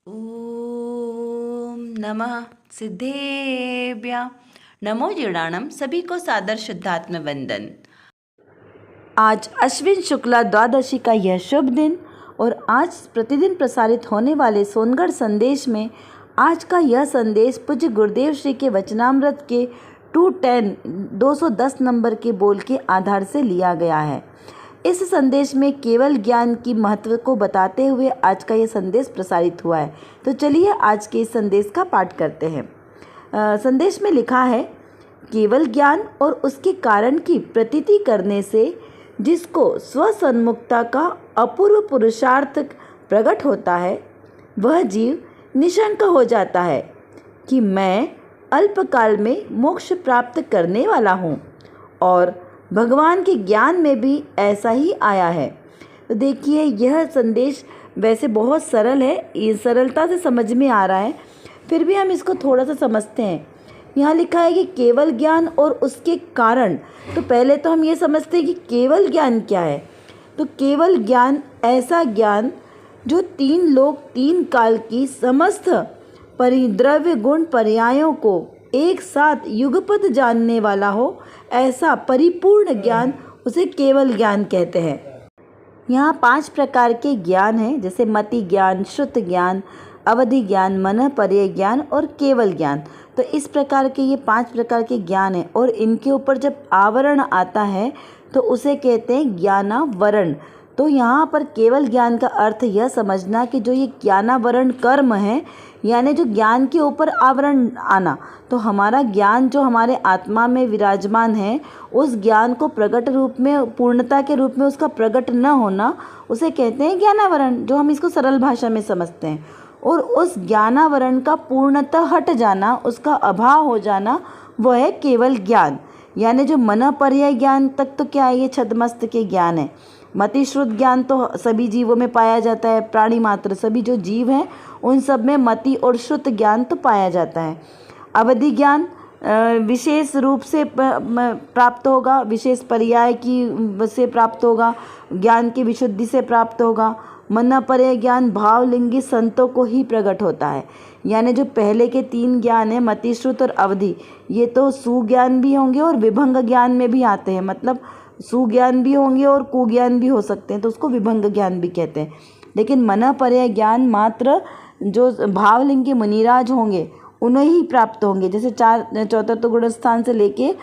ओम नमः सिद्धेभ्य नमो जीर्णाणम। सभी को सादर शुद्धात्म वंदन। आज अश्विन शुक्ला द्वादशी का यह शुभ दिन और आज प्रतिदिन प्रसारित होने वाले सोनगढ़ संदेश में आज का यह संदेश पूज्य गुरुदेव श्री के वचनामृत के 210 नंबर के बोल के आधार से लिया गया है। इस संदेश में केवल ज्ञान की महत्व को बताते हुए आज का ये संदेश प्रसारित हुआ है। तो चलिए आज के इस संदेश का पाठ करते हैं। संदेश में लिखा है, केवल ज्ञान और उसके कारण की प्रतीति करने से जिसको स्वसन्मुखता का अपूर्व पुरुषार्थ प्रकट होता है, वह जीव निशंक हो जाता है कि मैं अल्पकाल में मोक्ष प्राप्त करने वाला हूँ और भगवान के ज्ञान में भी ऐसा ही आया है। तो देखिए, यह संदेश वैसे बहुत सरल है, ये सरलता से समझ में आ रहा है, फिर भी हम इसको थोड़ा सा समझते हैं। यहाँ लिखा है कि केवल ज्ञान और उसके कारण। तो पहले तो हम ये समझते हैं कि केवल ज्ञान क्या है। तो केवल ज्ञान ऐसा ज्ञान जो तीन लोक तीन काल की समस्त परिद्रव्य गुण पर्यायों को एक साथ युगपत जानने वाला हो, ऐसा परिपूर्ण ज्ञान उसे केवल ज्ञान कहते हैं। यहाँ 5 प्रकार के ज्ञान हैं, जैसे मति ज्ञान, श्रुत ज्ञान, अवधि ज्ञान, मन पर्यय ज्ञान और केवल ज्ञान। तो इस प्रकार के ये 5 प्रकार के ज्ञान हैं और इनके ऊपर जब आवरण आता है तो उसे कहते हैं ज्ञानावरण। तो यहाँ पर केवल ज्ञान का अर्थ यह समझना कि जो ये ज्ञानावरण कर्म है, यानी जो ज्ञान के ऊपर आवरण आना, तो हमारा ज्ञान जो हमारे आत्मा में विराजमान है, उस ज्ञान को प्रकट रूप में, पूर्णता के रूप में उसका प्रकट न होना, उसे कहते हैं ज्ञानावरण, जो हम इसको सरल भाषा में समझते हैं। और उस ज्ञानावरण का पूर्णतः हट जाना, उसका अभाव हो जाना, वह है केवल ज्ञान। यानी जो मन पर्याय ज्ञान तक तो क्या है, ये छद्मस्त के ज्ञान है। मति श्रुत ज्ञान तो सभी जीवों में पाया जाता है, प्राणी मात्र सभी जो जीव हैं उन सब में मति और श्रुत ज्ञान तो पाया जाता है। अवधि ज्ञान विशेष रूप से प्राप्त होगा, विशेष पर्याय की से प्राप्त होगा, ज्ञान की विशुद्धि से प्राप्त होगा। मन पर्याय ज्ञान भावलिंगी संतों को ही प्रकट होता है। यानी जो पहले के 3 ज्ञान है, मति श्रुत और अवधि, ये तो सुज्ञान भी होंगे और विभंग ज्ञान में भी आते हैं। मतलब सुज्ञान भी होंगे और कुज्ञान भी हो सकते हैं, तो उसको विभंग ज्ञान भी कहते हैं। लेकिन मन पर्याय ज्ञान मात्र जो भावलिंगी मुनिराज होंगे उन्हें ही प्राप्त होंगे। जैसे 4 गुणस्थान से लेके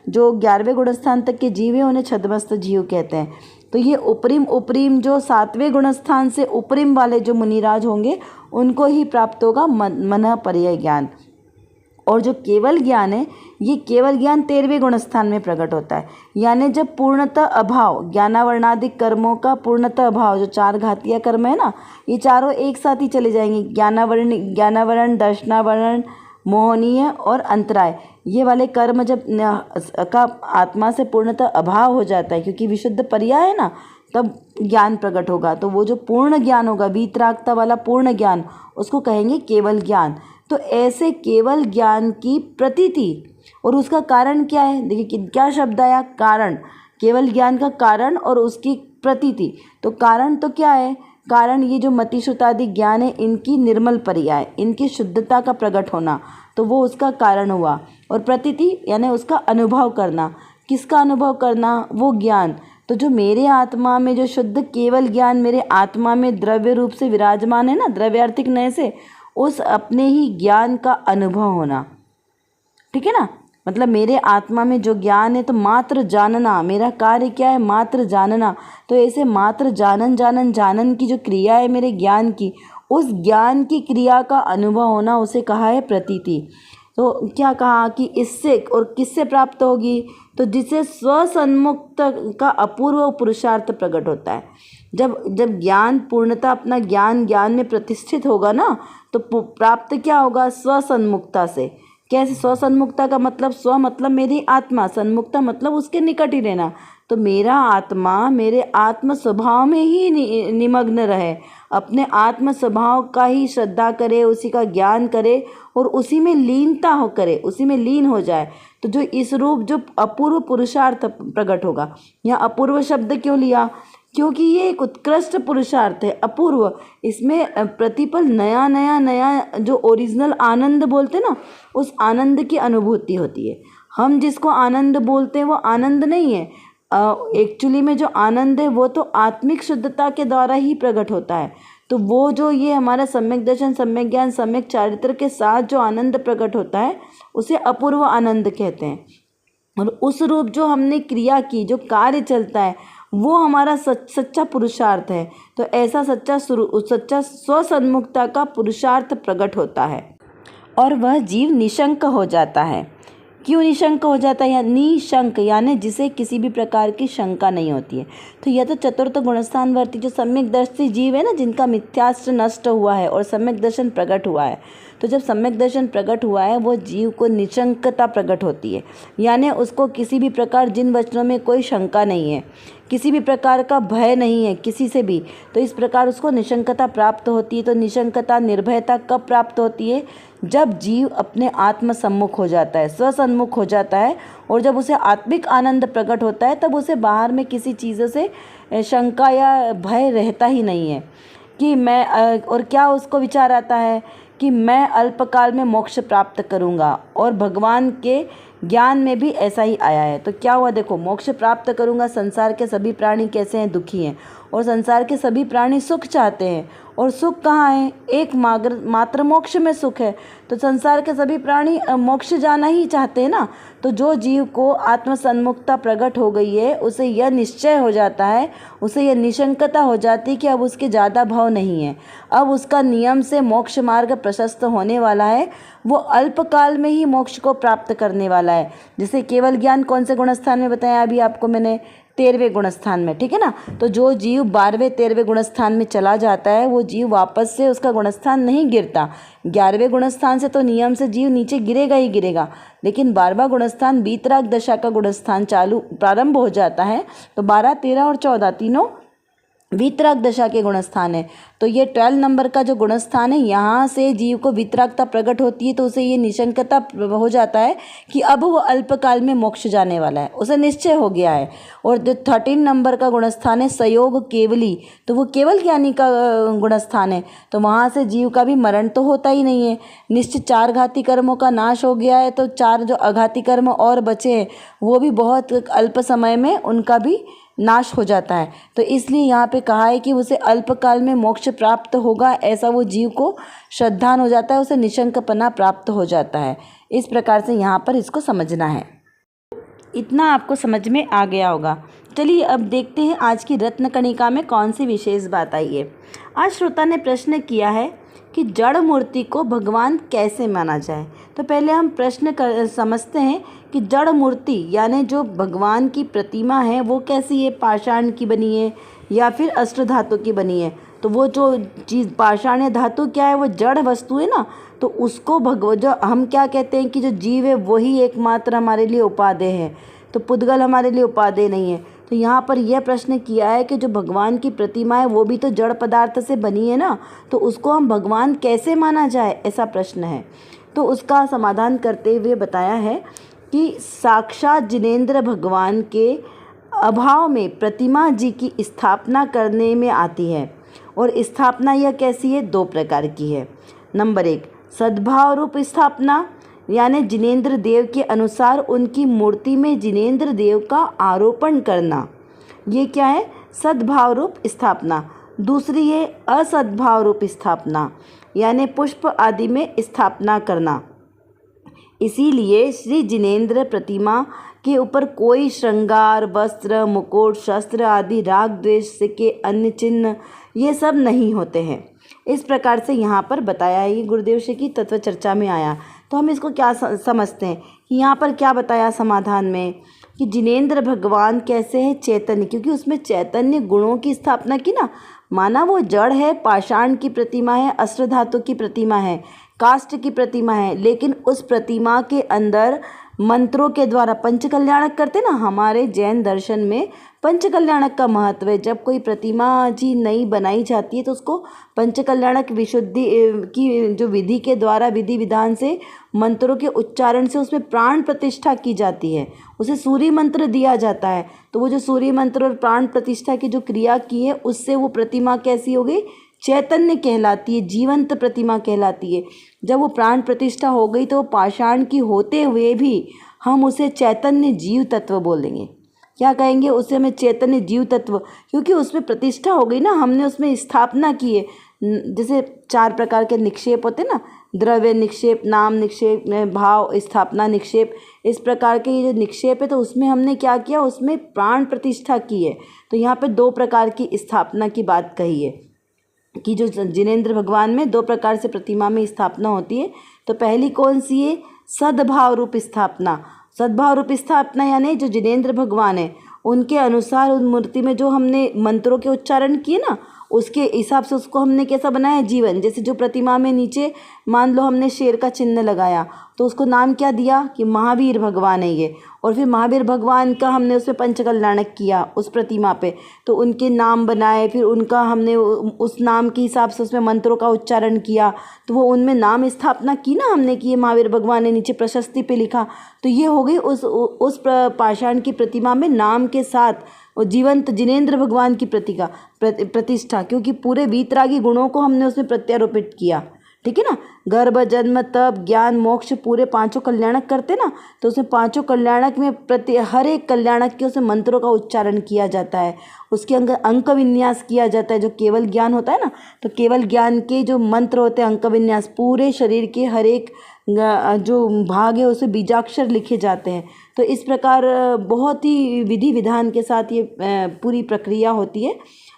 जो 11वें गुणस्थान तक के जीव हैं उन्हें छद्मस्त जीव कहते हैं। तो ये उपरिम जो 7वें गुणस्थान से उपरिम वाले जो मुनिराज होंगे उनको ही प्राप्त होगा मन पर्याय ज्ञान। और जो केवल ज्ञान है, ये केवल ज्ञान 13वें गुणस्थान में प्रकट होता है। यानी जब पूर्णतः अभाव, ज्ञानावरणादिक कर्मों का पूर्णतः अभाव, जो 4 घातीय कर्म है ना, ये चारों एक साथ ही चले जाएंगे। ज्ञानावरण, दर्शनावरण, मोहनीय और अंतराय, ये वाले कर्म जब का आत्मा से पूर्णतः अभाव हो जाता है, क्योंकि विशुद्ध पर्याय है ना, तब ज्ञान प्रकट होगा। तो वो जो पूर्ण ज्ञान होगा, वीतरागता वाला पूर्ण ज्ञान, उसको कहेंगे केवल ज्ञान। तो ऐसे केवल ज्ञान की प्रतीति और उसका कारण क्या है, देखिए क्या शब्द आया, कारण। केवल ज्ञान का कारण और उसकी प्रतीति। तो कारण तो क्या है, कारण ये जो मति श्रुतादि ज्ञान है, इनकी निर्मल पर्याय, इनकी शुद्धता का प्रकट होना, तो वो उसका कारण हुआ। और प्रतीति यानी उसका अनुभव करना। किसका अनुभव करना, वो ज्ञान। तो जो मेरे आत्मा में जो शुद्ध केवल ज्ञान मेरे आत्मा में द्रव्य रूप से विराजमान है ना, द्रव्यार्थिक नय से, उस अपने ही ज्ञान का अनुभव होना, ठीक है ना। मतलब मेरे आत्मा में जो ज्ञान है, तो मात्र जानना, मेरा कार्य क्या है, मात्र जानना। तो ऐसे मात्र जानन की जो क्रिया है मेरे ज्ञान की, उस ज्ञान की क्रिया का अनुभव होना, उसे कहा है प्रतीति। तो क्या कहा कि इससे और किससे प्राप्त होगी, तो जिससे स्वसन्मुक्त का अपूर्व पुरुषार्थ प्रकट होता है। जब ज्ञान पूर्णता अपना ज्ञान में प्रतिष्ठित होगा ना, तो प्राप्त क्या होगा, स्वसन्मुक्ता से। कैसे स्वसन्मुक्ता का मतलब, स्व मतलब मेरी आत्मा, सन्मुक्ता मतलब उसके निकट ही रहना। तो मेरा आत्मा मेरे आत्म स्वभाव में ही निमग्न रहे, अपने आत्म स्वभाव का ही श्रद्धा करे, उसी का ज्ञान करे और उसी में लीनता हो करे, उसी में लीन हो जाए। तो जो इस रूप जो अपूर्व पुरुषार्थ प्रकट होगा। यहाँ अपूर्व शब्द क्यों लिया, क्योंकि ये एक उत्कृष्ट पुरुषार्थ है, अपूर्व। इसमें प्रतिपल नया नया नया जो ओरिजिनल आनंद बोलते ना, उस आनंद की अनुभूति होती है। हम जिसको आनंद बोलते हैं वो आनंद नहीं है। एक्चुअली में जो आनंद है वो तो आत्मिक शुद्धता के द्वारा ही प्रकट होता है। तो वो जो ये हमारा सम्यक दर्शन, सम्यक ज्ञान, सम्यक चारित्र के साथ जो आनंद प्रकट होता है उसे अपूर्व आनंद कहते हैं। और उस रूप जो हमने क्रिया की, जो कार्य चलता है, वो हमारा सच्चा पुरुषार्थ है। तो ऐसा सच्चा स्वसन्मुखता का पुरुषार्थ प्रकट होता है और वह जीव निशंक हो जाता है। क्यों निशंक हो जाता है? या निशंक यानी जिसे किसी भी प्रकार की शंका नहीं होती है। तो यह तो चतुर्थ गुणस्थानवर्ती जो सम्यक दर्शी जीव है ना, जिनका मिथ्यास्त्र नष्ट हुआ है और सम्यक दर्शन प्रकट हुआ है। तो जब सम्यक दर्शन प्रकट हुआ है वो जीव को निशंकता प्रकट होती है, यानी उसको किसी भी प्रकार जिन वचनों में कोई शंका नहीं है, किसी भी प्रकार का भय नहीं है किसी से भी। तो इस प्रकार उसको निशंकता प्राप्त होती है। तो निशंकता, निर्भयता कब प्राप्त होती है? जब जीव अपने आत्म सम्मुख हो जाता है, स्वसन्मुख हो जाता है, और जब उसे आत्मिक आनंद प्रकट होता है तब उसे बाहर में किसी चीज़ों से शंका या भय रहता ही नहीं है कि मैं और क्या उसको विचार आता है कि मैं अल्पकाल में मोक्ष प्राप्त करूँगा। और भगवान के ज्ञान में भी ऐसा ही आया है। तो क्या हुआ? देखो, मोक्ष प्राप्त करूँगा। संसार के सभी प्राणी कैसे हैं? दुखी हैं। और संसार के सभी प्राणी सुख चाहते हैं, और सुख कहाँ है? एक मात्र मोक्ष में सुख है। तो संसार के सभी प्राणी मोक्ष जाना ही चाहते हैं ना। तो जो जीव को आत्मसन्मुखता प्रकट हो गई है उसे यह निश्चय हो जाता है, उसे यह निशंकता हो जाती है कि अब उसके ज़्यादा भाव नहीं है, अब उसका नियम से मोक्ष मार्ग प्रशस्त होने वाला है, वो अल्पकाल में ही मोक्ष को प्राप्त करने वाला है। जैसे केवल ज्ञान कौन से गुणस्थान में बताया अभी आपको मैंने? 13वें गुणस्थान में, ठीक है ना। तो जो जीव 12वें 13वें गुणस्थान में चला जाता है वो जीव वापस से उसका गुणस्थान नहीं गिरता। 11वें गुणस्थान से तो नियम से जीव नीचे गिरेगा ही गिरेगा, लेकिन 12वां गुणस्थान वीतराग दशा का गुणस्थान प्रारंभ हो जाता है। तो 12, 13 और 14 तीनों वीतराग दशा के गुणस्थान है। तो ये 12 नंबर का जो गुणस्थान है, यहाँ से जीव को वीतरागता प्रकट होती है। तो उसे ये निशंकता हो जाता है कि अब वो अल्पकाल में मोक्ष जाने वाला है, उसे निश्चय हो गया है। और जो 13 नंबर का गुणस्थान है सयोग केवली, तो वो केवल ज्ञानी का गुणस्थान है। तो वहाँ से जीव का भी मरण तो होता ही नहीं है। निश्चित 4 घाती कर्मों का नाश हो गया है, तो 4 जो अघाती कर्म और बचे हैं वो भी बहुत अल्प समय में उनका भी नाश हो जाता है। तो इसलिए यहाँ पे कहा है कि उसे अल्पकाल में मोक्ष प्राप्त होगा, ऐसा वो जीव को श्रद्धान हो जाता है, उसे निशंकपना प्राप्त हो जाता है। इस प्रकार से यहाँ पर इसको समझना है। इतना आपको समझ में आ गया होगा। चलिए अब देखते हैं आज की रत्न कणिका में कौन सी विशेष बात आई है। आज श्रोता ने प्रश्न किया है कि जड़ मूर्ति को भगवान कैसे माना जाए। तो पहले हम प्रश्न समझते हैं कि जड़ मूर्ति यानी जो भगवान की प्रतिमा है वो कैसी है? पाषाण की बनी है या फिर अष्ट धातु की बनी है? तो वो जो चीज़ पाषाण या धातु क्या है? वो जड़ वस्तु है ना। तो उसको जो हम क्या कहते हैं कि जो जीव है वही एकमात्र हमारे लिए उपादेय है, तो पुद्गल हमारे लिए उपादेय नहीं है। तो यहाँ पर यह प्रश्न किया है कि जो भगवान की प्रतिमा है वो भी तो जड़ पदार्थ से बनी है ना, तो उसको हम भगवान कैसे माना जाए, ऐसा प्रश्न है। तो उसका समाधान करते हुए बताया है कि साक्षात जिनेंद्र भगवान के अभाव में प्रतिमा जी की स्थापना करने में आती है। और स्थापना यह कैसी है? 2 प्रकार की है। नंबर 1 सद्भाव रूप स्थापना, यानी जिनेंद्र देव के अनुसार उनकी मूर्ति में जिनेंद्र देव का आरोपण करना, ये क्या है? सद्भाव रूप स्थापना। दूसरी है असद्भाव रूप स्थापना, यानी पुष्प आदि में स्थापना करना। इसीलिए श्री जिनेंद्र प्रतिमा के ऊपर कोई श्रृंगार, वस्त्र, मुकुट, शस्त्र आदि राग द्वेष के अन्य चिन्ह ये सब नहीं होते हैं। इस प्रकार से यहाँ पर बताया है, ये गुरुदेव श्री की तत्व चर्चा में आया। तो हम इसको क्या समझते हैं कि यहाँ पर क्या बताया समाधान में कि जिनेंद्र भगवान कैसे है? चैतन्य, क्योंकि उसमें चैतन्य गुणों की स्थापना की ना। माना वो जड़ है, पाषाण की प्रतिमा है, अस्त्र धातु की प्रतिमा है, काष्ठ की प्रतिमा है, लेकिन उस प्रतिमा के अंदर मंत्रों के द्वारा पंचकल्याणक करते ना, हमारे जैन दर्शन में पंचकल्याणक का महत्व है। जब कोई प्रतिमा जी नई बनाई जाती है तो उसको पंचकल्याणक विशुद्धि की जो विधि के द्वारा विधि विधान से मंत्रों के उच्चारण से उसमें प्राण प्रतिष्ठा की जाती है, उसे सूर्य मंत्र दिया जाता है। तो वो जो सूर्य मंत्र और प्राण प्रतिष्ठा की जो क्रिया की है उससे वो प्रतिमा कैसी हो गई, चैतन्य कहलाती है, जीवंत प्रतिमा कहलाती है। जब वो प्राण प्रतिष्ठा हो गई तो वो पाषाण की होते हुए भी हम उसे चैतन्य जीव तत्व बोलेंगे। क्या कहेंगे, उसे हमें चैतन्य जीव तत्व, क्योंकि उसमें प्रतिष्ठा हो गई ना, हमने उसमें स्थापना की है। जैसे 4 प्रकार के निक्षेप होते ना, द्रव्य निक्षेप, नाम निक्षेप, भाव स्थापना निक्षेप, इस प्रकार के ये जो निक्षेप है तो उसमें हमने क्या किया, उसमें प्राण प्रतिष्ठा की है। तो यहाँ पे 2 प्रकार की स्थापना की बात कही है कि जो जिनेंद्र भगवान में 2 प्रकार से प्रतिमा में स्थापना होती है। तो पहली कौन सी है, सद्भाव रूप स्थापना। सद्भाव रूप स्थापना यानी जो जिनेंद्र भगवान है उनके अनुसार उन मूर्ति में जो हमने मंत्रों के उच्चारण किए ना, उसके हिसाब से उसको हमने कैसा बनाया, जीवन। जैसे जो प्रतिमा में नीचे मान लो हमने शेर का चिन्ह लगाया तो उसको नाम क्या दिया कि महावीर भगवान है ये, और फिर महावीर भगवान का हमने उसमें पंचकल्याणक किया उस प्रतिमा पे, तो उनके नाम बनाए, फिर उनका हमने उस नाम के हिसाब से उसमें मंत्रों का उच्चारण किया, तो वो उनमें नाम स्थापना की ना हमने कि ये महावीर भगवान ने नीचे प्रशस्ति पे लिखा। तो ये हो गई उस पाषाण की प्रतिमा में नाम के साथ और जीवंत जिनेंद्र भगवान की प्रतिष्ठा, क्योंकि पूरे वीतरागी गुणों को हमने उसमें प्रत्यारोपित किया। ठीक है ना, गर्भ जन्म तप ज्ञान मोक्ष पूरे 5 कल्याणक करते ना, तो उसमें 5 कल्याणक में हर एक कल्याणक के उसमें मंत्रों का उच्चारण किया जाता है, उसके अंक विन्यास किया जाता है। जो केवल ज्ञान होता है ना, तो केवल ज्ञान के जो मंत्र होते हैं अंक विन्यास, पूरे शरीर के हर एक जो भाग है उसे बीजाक्षर लिखे जाते हैं। तो इस प्रकार बहुत ही विधि विधान के साथ ये पूरी प्रक्रिया होती है।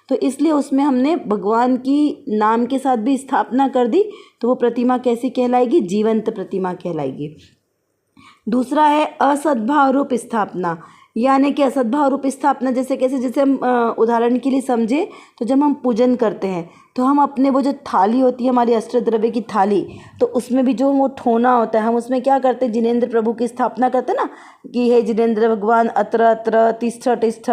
तो इसलिए उसमें हमने भगवान की नाम के साथ भी स्थापना कर दी, तो वो प्रतिमा कैसी कहलाएगी, जीवंत प्रतिमा कहलाएगी। दूसरा है असद्भाव रूप स्थापना, यानी कि असद्भाव रूप स्थापना जैसे कैसे, जैसे हम उदाहरण के लिए समझे तो जब हम पूजन करते हैं तो हम अपने वो जो थाली होती है हमारी अष्टद्रव्य की थाली, तो उसमें भी जो वो ठोना होता है हम उसमें क्या करते हैं, जिनेंद्र प्रभु की स्थापना करते हैं ना कि हे जिनेंद्र भगवान अत्र अत्र तिष्ठ तिष्ठ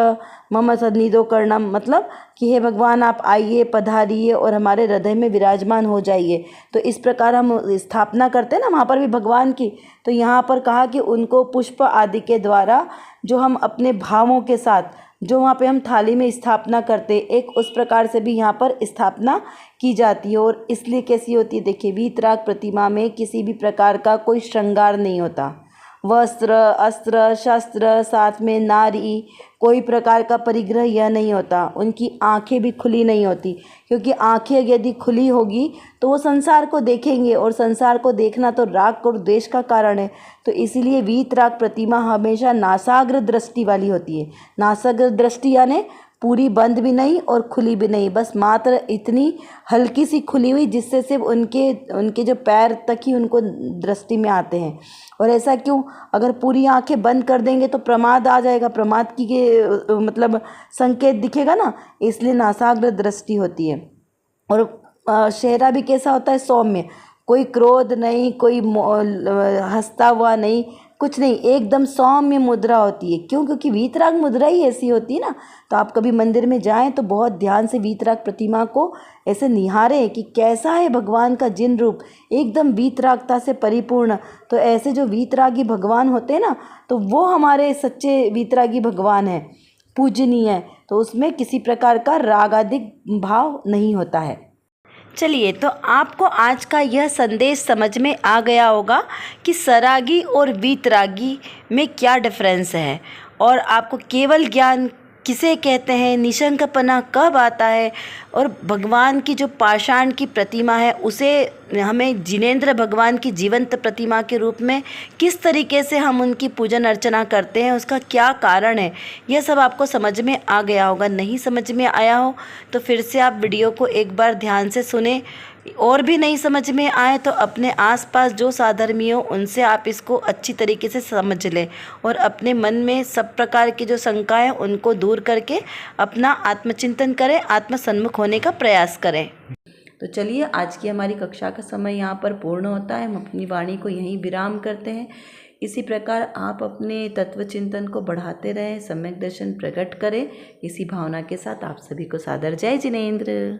मम सन्निधो कर्णम, मतलब कि हे भगवान आप आइए पधारिए और हमारे हृदय में विराजमान हो जाइए। तो इस प्रकार हम स्थापना करते हैं ना वहाँ पर भी भगवान की। तो यहाँ पर कहा कि उनको पुष्प आदि के द्वारा जो हम अपने भावों के साथ जो वहाँ पे हम थाली में स्थापना करते, एक उस प्रकार से भी यहाँ पर स्थापना की जाती है। और इसलिए कैसी होती है, देखिए वीतराग प्रतिमा में किसी भी प्रकार का कोई श्रृंगार नहीं होता, वस्त्र अस्त्र शस्त्र साथ में नारी कोई प्रकार का परिग्रह यह नहीं होता। उनकी आंखें भी खुली नहीं होती, क्योंकि आंखें यदि खुली होगी तो वो संसार को देखेंगे और संसार को देखना तो राग और द्वेष का कारण है। तो इसीलिए वीतराग प्रतिमा हमेशा नासाग्र दृष्टि वाली होती है। नासाग्र दृष्टि यानी पूरी बंद भी नहीं और खुली भी नहीं, बस मात्र इतनी हल्की सी खुली हुई जिससे सिर्फ उनके जो पैर तक ही उनको दृष्टि में आते हैं। और ऐसा क्यों, अगर पूरी आंखें बंद कर देंगे तो प्रमाद आ जाएगा, प्रमाद की के मतलब संकेत दिखेगा ना, इसलिए नासाग्र दृष्टि होती है। और चेहरा भी कैसा होता है, सौम्य, कोई क्रोध नहीं, कोई हंसता हुआ नहीं, कुछ नहीं, एकदम सौम्य मुद्रा होती है। क्यों, क्योंकि वीतराग मुद्रा ही ऐसी होती है ना। तो आप कभी मंदिर में जाएं तो बहुत ध्यान से वीतराग प्रतिमा को ऐसे निहारें कि कैसा है भगवान का जिन रूप, एकदम वीतरागता से परिपूर्ण। तो ऐसे जो वीतरागी भगवान होते हैं ना, तो वो हमारे सच्चे वीतरागी भगवान हैं, पूजनीय है। तो उसमें किसी प्रकार का रागादिक भाव नहीं होता है। चलिए, तो आपको आज का यह संदेश समझ में आ गया होगा कि सरागी और वीतरागी में क्या डिफरेंस है, और आपको केवल ज्ञान किसे कहते हैं, निशंकपना कब आता है, और भगवान की जो पाषाण की प्रतिमा है उसे हमें जिनेंद्र भगवान की जीवंत प्रतिमा के रूप में किस तरीके से हम उनकी पूजन अर्चना करते हैं, उसका क्या कारण है, यह सब आपको समझ में आ गया होगा। नहीं समझ में आया हो तो फिर से आप वीडियो को एक बार ध्यान से सुने, और भी नहीं समझ में आए तो अपने आसपास जो साधर्मी हो उनसे आप इसको अच्छी तरीके से समझ लें, और अपने मन में सब प्रकार की जो शंकाएं उनको दूर करके अपना आत्मचिंतन करें, आत्मसन्मुख होने का प्रयास करें। तो चलिए आज की हमारी कक्षा का समय यहाँ पर पूर्ण होता है। हम अपनी वाणी को यहीं विराम करते हैं। इसी प्रकार आप अपने तत्व चिंतन को बढ़ाते रहें, सम्यक दर्शन प्रकट करें। इसी भावना के साथ आप सभी को सादर जय जिनेंद्र।